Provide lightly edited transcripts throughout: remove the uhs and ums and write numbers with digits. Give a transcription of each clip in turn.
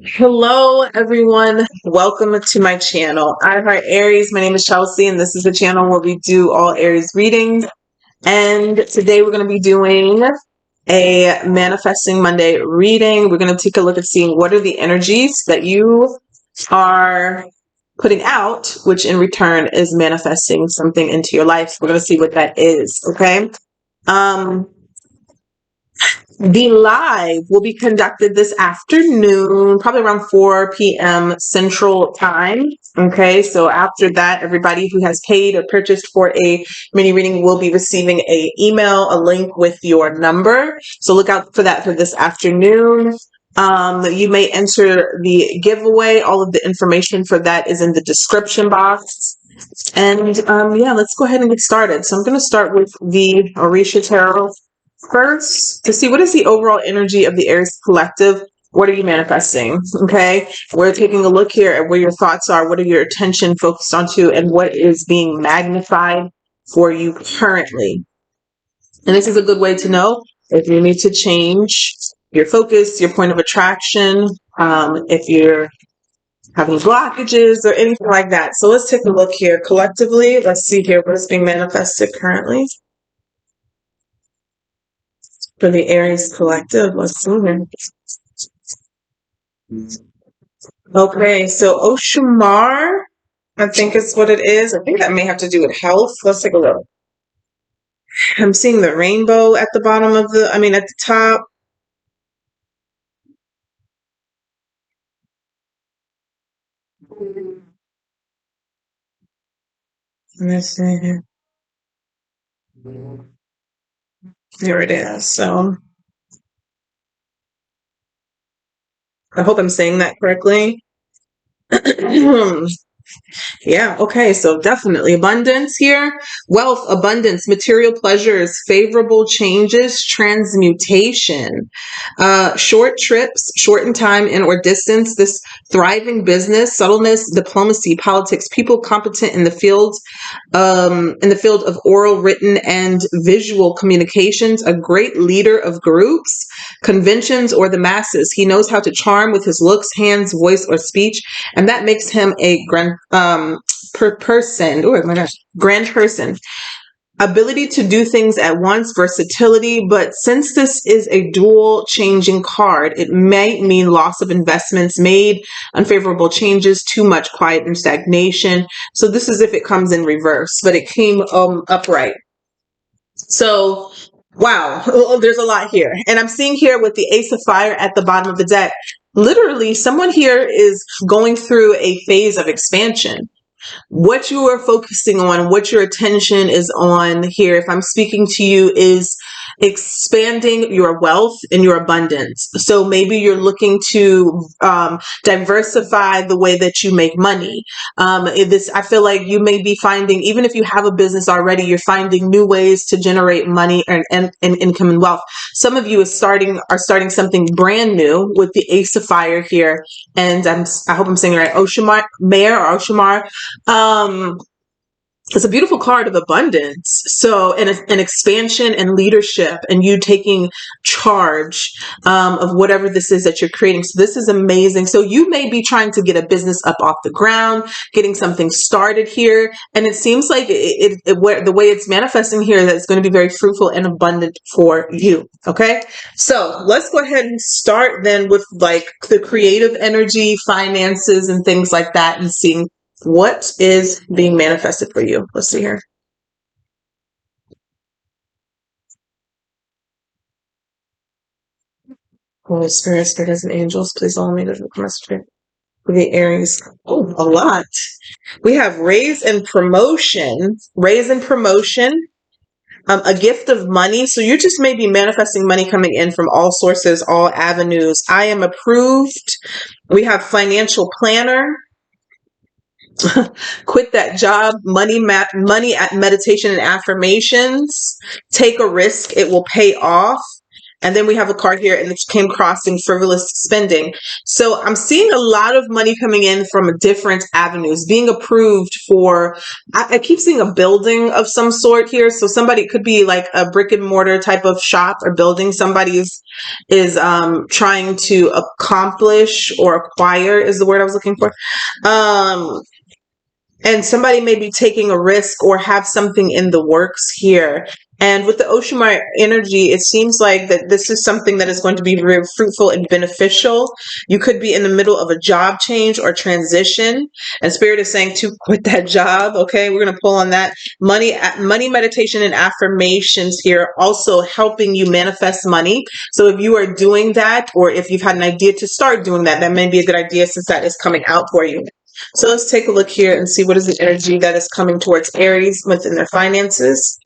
Hello, everyone. Welcome to my channel. I heart Aries. My name is Chelsea, and this is the channel where we do all Aries readings. And today we're going to be doing a Manifesting Monday reading. We're going to take a look at seeing what are the energies that you are putting out, which in return is manifesting something into your life. We're going to see what that is. Okay. The live will be conducted this afternoon, probably around 4 p.m. Central Time. Okay, so after that, everybody who has paid or purchased for a mini reading will be receiving a email, a link with your number. So look out for that for this afternoon. You may enter the giveaway. All of the information for that is in the description box. And yeah, let's go ahead and get started. So I'm going to start with the Orisha Tarot first to see what is the overall energy of the Aries collective. What are you manifesting? Okay, we're taking a look here at where your thoughts are. What are your attention focused onto, and what is being magnified for you currently? And this is a good way to know if you need to change your focus, your point of attraction, if you're having blockages or anything like that. So let's take a look here collectively. Let's see here what is being manifested currently for the Aries collective. Let's see here. Okay, so Oshamar, I think is what it is. I think that may have to do with health. Let's take a look. I'm seeing the rainbow at the bottom of at the top. Let's see here. There it is. So I hope I'm saying that correctly. Yeah, okay, so definitely abundance here. Wealth, abundance, material pleasures, favorable changes, transmutation, short trips, short in time and or distance, this thriving business, subtleness, diplomacy, politics, people competent in the field of oral, written, and visual communications, a great leader of groups, conventions, or the masses. He knows how to charm with his looks, hands, voice, or speech, and that makes him a grand person. Oh my gosh, grand person. Ability to do things at once, versatility, but since this is a dual changing card, it may mean loss of investments made, unfavorable changes, too much quiet and stagnation. So this is if it comes in reverse, but it came upright. So wow, there's a lot here. And I'm seeing here with the Ace of Fire at the bottom of the deck, literally someone here is going through a phase of expansion. What you are focusing on, what your attention is on here, if I'm speaking to you, is expanding your wealth and your abundance. So maybe you're looking to diversify the way that you make money. I feel like you may be finding, even if you have a business already, you're finding new ways to generate money and income and wealth. Some of you are starting something brand new with the Ace of Fire here, and I hope I'm saying it right, Oshamar, Mayor or Oshamar. It's a beautiful card of abundance. So, and an expansion and leadership, and you taking charge of whatever this is that you're creating. So this is amazing. So you may be trying to get a business up off the ground, getting something started here, and it seems like the way it's manifesting here, that it's going to be very fruitful and abundant for you. Okay, so let's go ahead and start then with like the creative energy, finances, and things like that, and seeing what is being manifested for you. Let's see here. Holy Spirit, Spirit and angels, please allow me to message for the Aries. Oh, a lot. We have raise and promotion, a gift of money. So you just may be manifesting money coming in from all sources, all avenues. I am approved. We have financial planner. Quit that job, money at meditation and affirmations. Take a risk, it will pay off. And then we have a card here, and it came crossing frivolous spending. So I'm seeing a lot of money coming in from different avenues, being approved for, I keep seeing a building of some sort here. So somebody, it could be like a brick and mortar type of shop or building. Somebody is trying to accomplish or acquire is the word I was looking for. And somebody may be taking a risk or have something in the works here. And with the Oshimar energy, it seems like that this is something that is going to be very fruitful and beneficial. You could be in the middle of a job change or transition, and Spirit is saying to quit that job. Okay, we're going to pull on that. Money meditation and affirmations here also helping you manifest money. So if you are doing that, or if you've had an idea to start doing that, that may be a good idea since that is coming out for you. So let's take a look here and see what is the energy that is coming towards Aries within their finances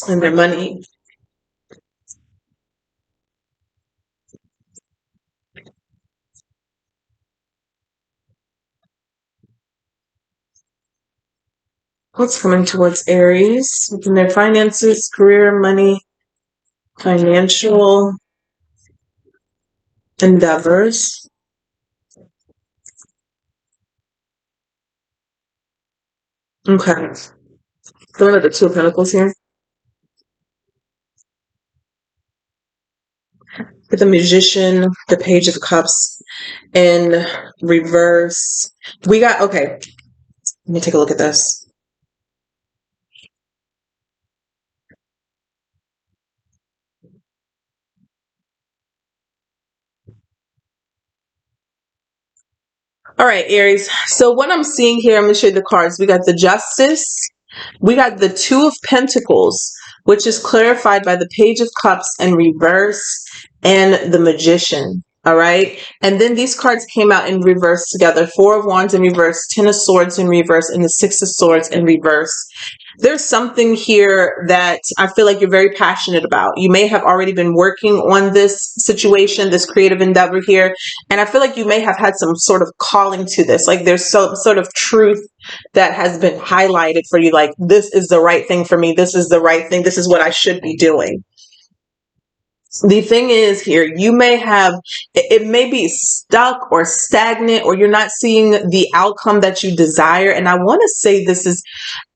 and their money. What's coming towards Aries within their finances, career, money, financial endeavors? Okay. So one of the Two of Pentacles here. With the Magician, the Page of Cups in reverse. We got, okay, let me take a look at this. All right, Aries. So what I'm seeing here, I'm going to show you the cards. We got the Justice. We got the Two of Pentacles, which is clarified by the Page of Cups in reverse and the Magician. All right. And then these cards came out in reverse together. Four of Wands in reverse, Ten of Swords in reverse, and the Six of Swords in reverse. There's something here that I feel like you're very passionate about. You may have already been working on this situation, this creative endeavor here. And I feel like you may have had some sort of calling to this. Like there's some sort of truth that has been highlighted for you. Like, this is the right thing for me. This is the right thing. This is what I should be doing. The thing is here, you may have, it may be stuck or stagnant, or you're not seeing the outcome that you desire. And I want to say this is,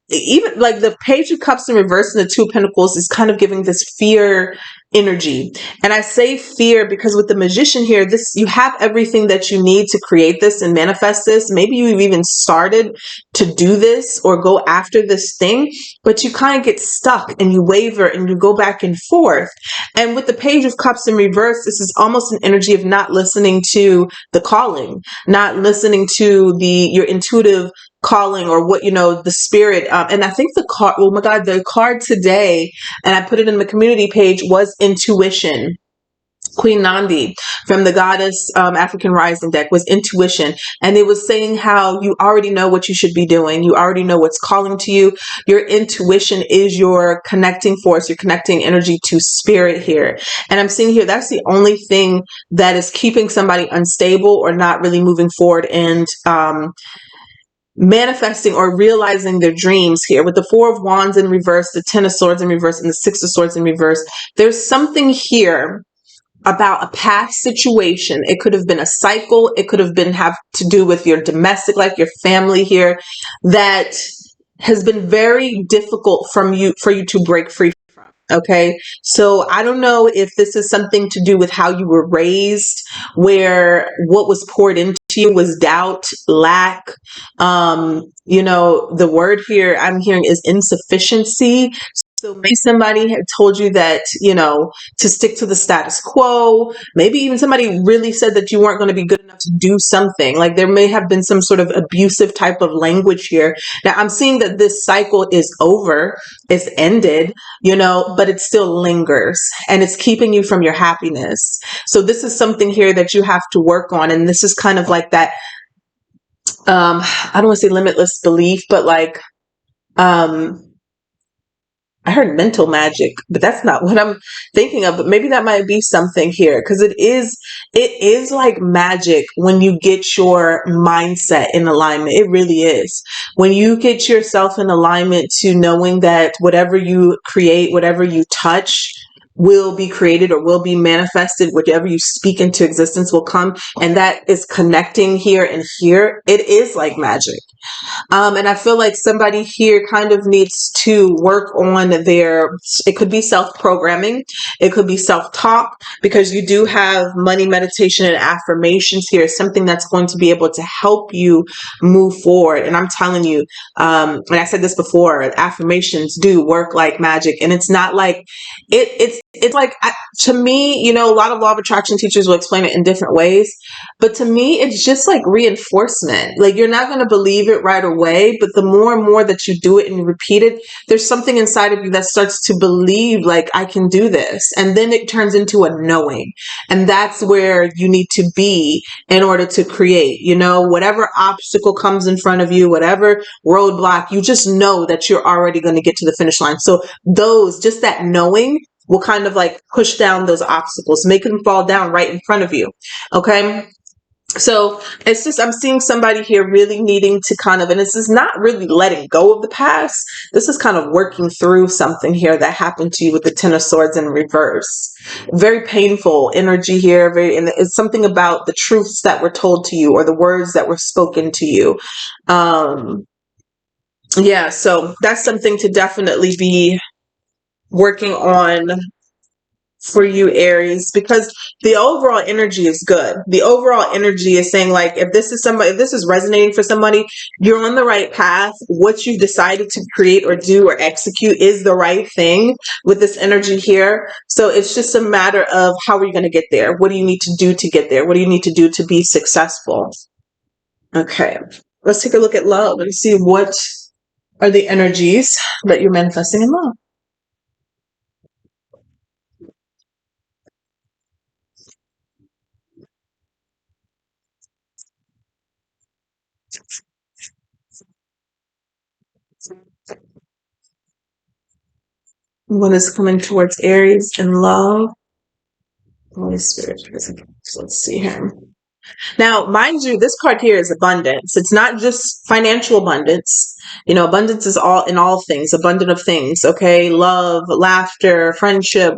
even like the Page of Cups in reverse and the Two of Pentacles is kind of giving this fear energy. And I say fear because with the Magician here, this, you have everything that you need to create this and manifest this. Maybe you've even started to do this or go after this thing, but you kind of get stuck and you waver and you go back and forth. And with the Page of Cups in reverse, this is almost an energy of not listening to the calling, not listening to your intuitive calling, or what, the spirit. And I think the card, oh my God, the card today, and I put it in the community page, was intuition. Queen Nandi from the Goddess African Rising deck was intuition. And it was saying how you already know what you should be doing. You already know what's calling to you. Your intuition is your connecting force, your connecting energy to spirit here. And I'm seeing here, that's the only thing that is keeping somebody unstable or not really moving forward and manifesting or realizing their dreams here. With the Four of Wands in reverse, the Ten of Swords in reverse, and the Six of Swords in reverse, there's something here about a past situation. It could have been a cycle. It could have been have to do with your domestic life, your family here, that has been very difficult for you to break free from. Okay. So I don't know if this is something to do with how you were raised, where what was poured into you was doubt, lack. The word here I'm hearing is insufficiency. So maybe somebody had told you that, to stick to the status quo. Maybe even somebody really said that you weren't going to be good enough to do something. Like there may have been some sort of abusive type of language here. Now I'm seeing that this cycle is over, it's ended, but it still lingers and it's keeping you from your happiness. So this is something here that you have to work on. And this is kind of like that, I don't want to say limitless belief, but like, I heard mental magic, but that's not what I'm thinking of. But maybe that might be something here, because it is like magic when you get your mindset in alignment. It really is. When you get yourself in alignment to knowing that whatever you create, whatever you touch will be created or will be manifested, whatever you speak into existence will come. And that is connecting here and here. It is like magic. And I feel like somebody here kind of needs to work on it could be self-programming, it could be self-talk, because you do have money meditation and affirmations here, something that's going to be able to help you move forward. And I'm telling you, and I said this before, affirmations do work like magic. And it's not like, it's like, to me, a lot of law of attraction teachers will explain it in different ways. But to me, it's just like reinforcement. Like, you're not going to believe it right away, but the more and more that you do it and you repeat it, there's something inside of you that starts to believe, like, I can do this. And then it turns into a knowing. And that's where you need to be in order to create, whatever obstacle comes in front of you, whatever roadblock, you just know that you're already going to get to the finish line. So just that knowing will kind of like push down those obstacles, make them fall down right in front of you. Okay. So it's just, I'm seeing somebody here really needing to kind of, and this is not really letting go of the past. This is kind of working through something here that happened to you with the Ten of Swords in reverse. Very painful energy here. And it's something about the truths that were told to you or the words that were spoken to you. Yeah, so that's something to definitely be working on for you, Aries, because the overall energy is good. The overall energy is saying, like, if this is resonating for somebody, you're on the right path. What you decided to create or do or execute is the right thing with this energy here. So it's just a matter of, how are you going to get there? What do you need to do to get there? What do you need to do to be successful? Okay, let's take a look at love and see what are the energies that you're manifesting in love. What is coming towards Aries in love? Holy Spirit. Let's see here. Now, mind you, this card here is abundance. It's not just financial abundance. Abundance is all in all things, abundant of things. Okay. Love, laughter, friendship,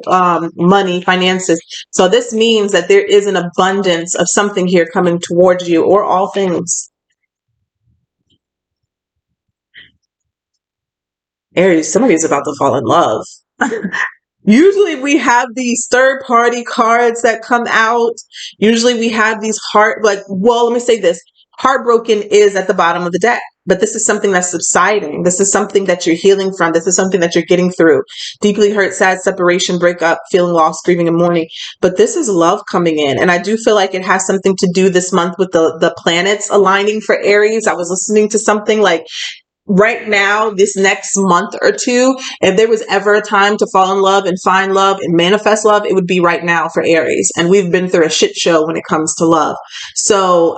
money, finances. So this means that there is an abundance of something here coming towards you, or all things. Aries, somebody is about to fall in love. Usually we have these third party cards that come out. Usually we have these let me say this. Heartbroken is at the bottom of the deck, but this is something that's subsiding. This is something that you're healing from. This is something that you're getting through. Deeply hurt, sad, separation, breakup, feeling lost, grieving, and mourning. But this is love coming in. And I do feel like it has something to do this month with the planets aligning for Aries. I was listening to something like, right now, this next month or two, if there was ever a time to fall in love and find love and manifest love, it would be right now for Aries. And we've been through a shit show when it comes to love. So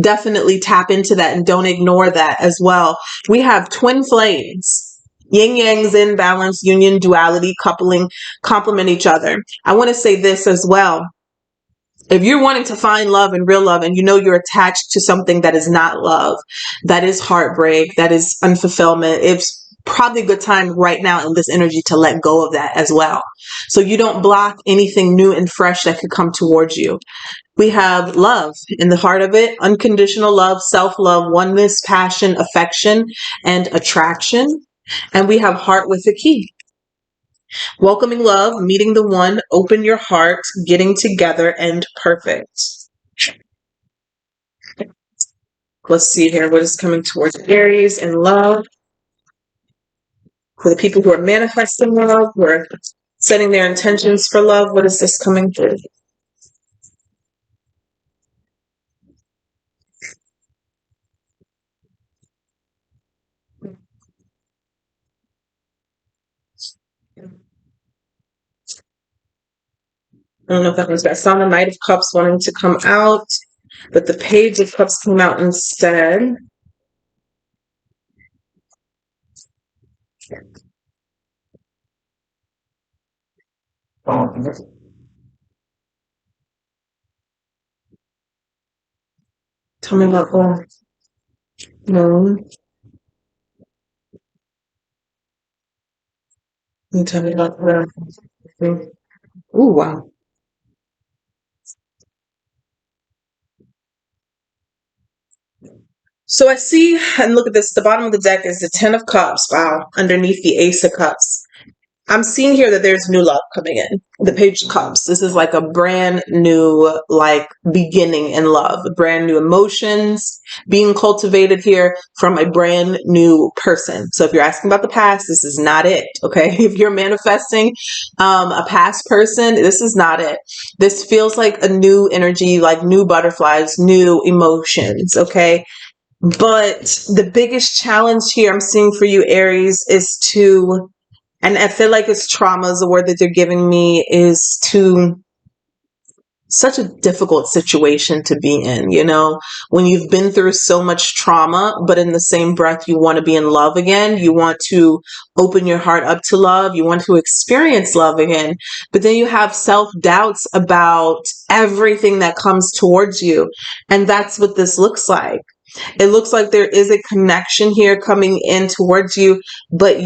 definitely tap into that and don't ignore that as well. We have twin flames. Yin yang, yin, balance, union, duality, coupling, complement each other. I want to say this as well. If you're wanting to find love and real love, and you're attached to something that is not love, that is heartbreak, that is unfulfillment, it's probably a good time right now in this energy to let go of that as well. So you don't block anything new and fresh that could come towards you. We have love in the heart of it, unconditional love, self-love, oneness, passion, affection, and attraction. And we have heart with the key. Welcoming love, meeting the one, open your heart, getting together, and perfect. Let's see here. What is coming towards Aries in love? For the people who are manifesting love, who are setting their intentions for love, what is this coming through? I don't know if that one's bad. I saw the Knight of Cups wanting to come out, but the Page of Cups came out instead. Tell me about the moon. You tell me about the. Ooh, wow. So I see, and look at this. The bottom of the deck is the Ten of Cups. Wow. Underneath the Ace of Cups. I'm seeing here that there's new love coming in. The Page of Cups. This is like a brand new, like, beginning in love. Brand new emotions being cultivated here from a brand new person. So if you're asking about the past, this is not it. Okay. If you're manifesting a past person, this is not it. This feels like a new energy, like new butterflies, new emotions. Okay. But the biggest challenge here I'm seeing for you, Aries, is to, and I feel like it's trauma is the word that they're giving me, is to such a difficult situation to be in, when you've been through so much trauma, but in the same breath, you want to be in love again. You want to open your heart up to love. You want to experience love again. But then you have self-doubts about everything that comes towards you. And that's what this looks like. It looks like there is a connection here coming in towards you, but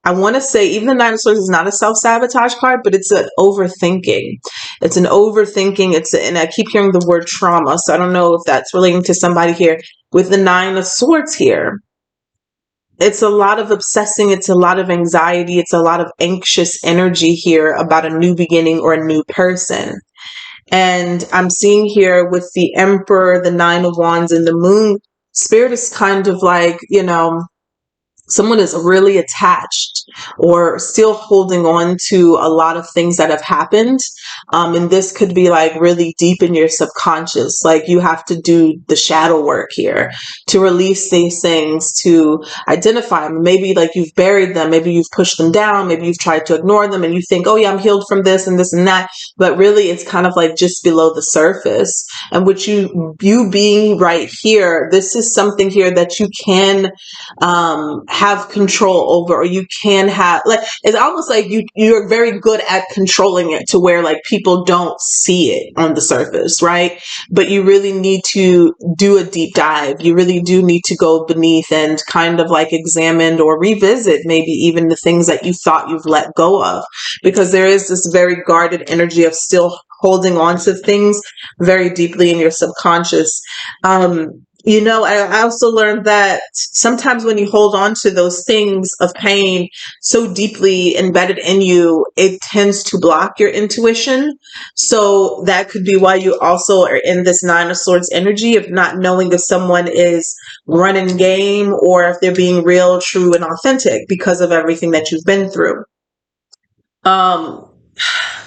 I want to say, even the Nine of Swords is not a self-sabotage card, but it's an overthinking. It's an overthinking. And I keep hearing the word trauma, so I don't know if that's relating to somebody here. With the Nine of Swords here, it's a lot of obsessing. It's a lot of anxiety. It's a lot of anxious energy here about a new beginning or a new person. And I'm seeing here with the Emperor, the Nine of Wands, and the Moon, Spirit is kind of like, someone is really attached or still holding on to a lot of things that have happened. And this could be like really deep in your subconscious. Like you have to do the shadow work here to release these things, to identify them. Maybe like you've buried them. Maybe you've pushed them down. Maybe you've tried to ignore them and you think, oh yeah, I'm healed from this and this and that. But really it's kind of like just below the surface. And with you being right here, this is something here that you can have control over, or you can have, like, it's almost like you're very good at controlling it to where like people don't see it on the surface, right? But you really need to do a deep dive. You really do need to go beneath and kind of like examine or revisit maybe even the things that you thought you've let go of, because there is this very guarded energy of still holding on to things very deeply in your subconscious. I also learned that sometimes when you hold on to those things of pain so deeply embedded in you, it tends to block your intuition. So that could be why you also are in this Nine of Swords energy of not knowing if someone is running game or if they're being real, true, and authentic because of everything that you've been through. Um,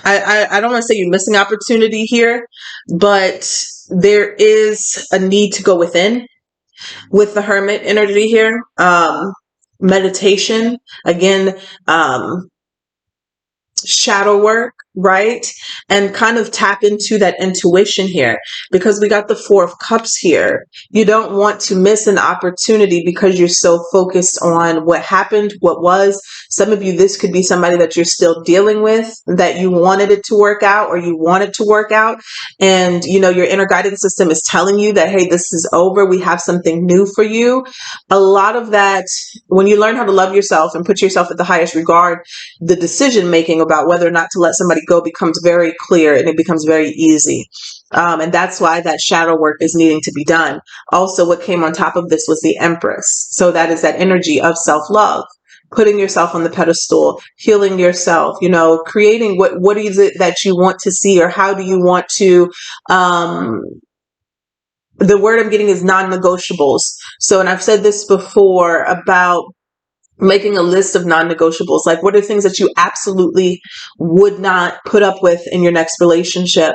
I don't want to say you're missing opportunity here, but there is a need to go within with the Hermit energy here. Meditation, again, shadow work, right? And kind of tap into that intuition here, because we got the Four of Cups here. You don't want to miss an opportunity because you're so focused on what happened, what was. Some of you, this could be somebody that you're still dealing with, that you wanted it to work out or you wanted to work out. And, your inner guidance system is telling you that, hey, this is over. We have something new for you. A lot of that, when you learn how to love yourself and put yourself at the highest regard, the decision making about whether or not to let somebody go becomes very clear and it becomes very easy. And that's why that shadow work is needing to be done. Also, what came on top of this was the Empress. So that is that energy of self-love, putting yourself on the pedestal, healing yourself, creating what is it that you want to see, or how do you want to, the word I'm getting is non-negotiables. So, and I've said this before about making a list of non-negotiables. Like, what are things that you absolutely would not put up with in your next relationship?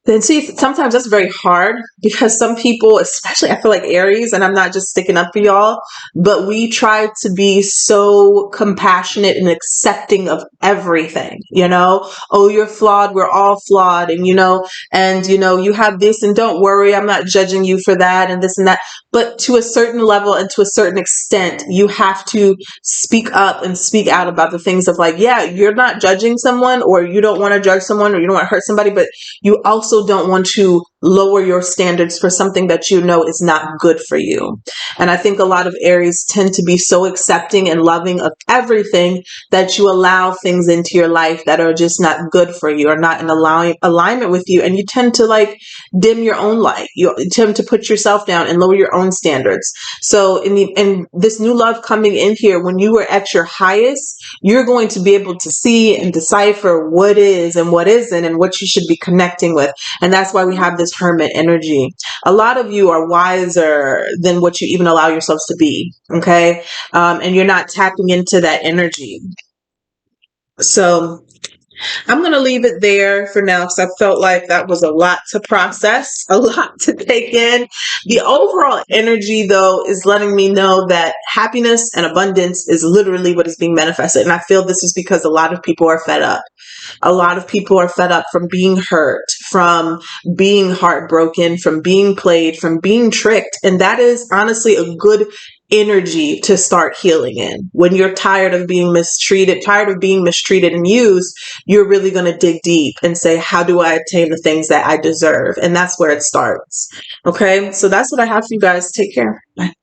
Then see, sometimes that's very hard because some people, especially I feel like Aries, and I'm not just sticking up for y'all, but we try to be so compassionate and accepting of everything, you know? Oh, you're flawed. We're all flawed. And you have this and don't worry. I'm not judging you for that and this and that. But to a certain level and to a certain extent, you have to speak up and speak out about the things of like, yeah, you're not judging someone, or you don't want to judge someone, or you don't want to hurt somebody, but you also don't want to lower your standards for something that you know is not good for you. And I think a lot of Aries tend to be so accepting and loving of everything that you allow things into your life that are just not good for you or not in alignment with you. And you tend to like dim your own light. You tend to put yourself down and lower your own standards. So in this new love coming in here, when you are at your highest, you're going to be able to see and decipher what is and what isn't and what you should be connecting with. And that's why we have this Hermit energy. A lot of you are wiser than what you even allow yourselves to be. Okay. And you're not tapping into that energy. So I'm going to leave it there for now because I felt like that was a lot to process, a lot to take in. The overall energy, though, is letting me know that happiness and abundance is literally what is being manifested. And I feel this is because a lot of people are fed up. A lot of people are fed up from being hurt, from being heartbroken, from being played, from being tricked. And that is honestly a good energy to start healing in. When you're tired of being mistreated and used, you're really going to dig deep and say, how do I attain the things that I deserve? And that's where it starts. Okay. So that's what I have for you guys. Take care. Bye.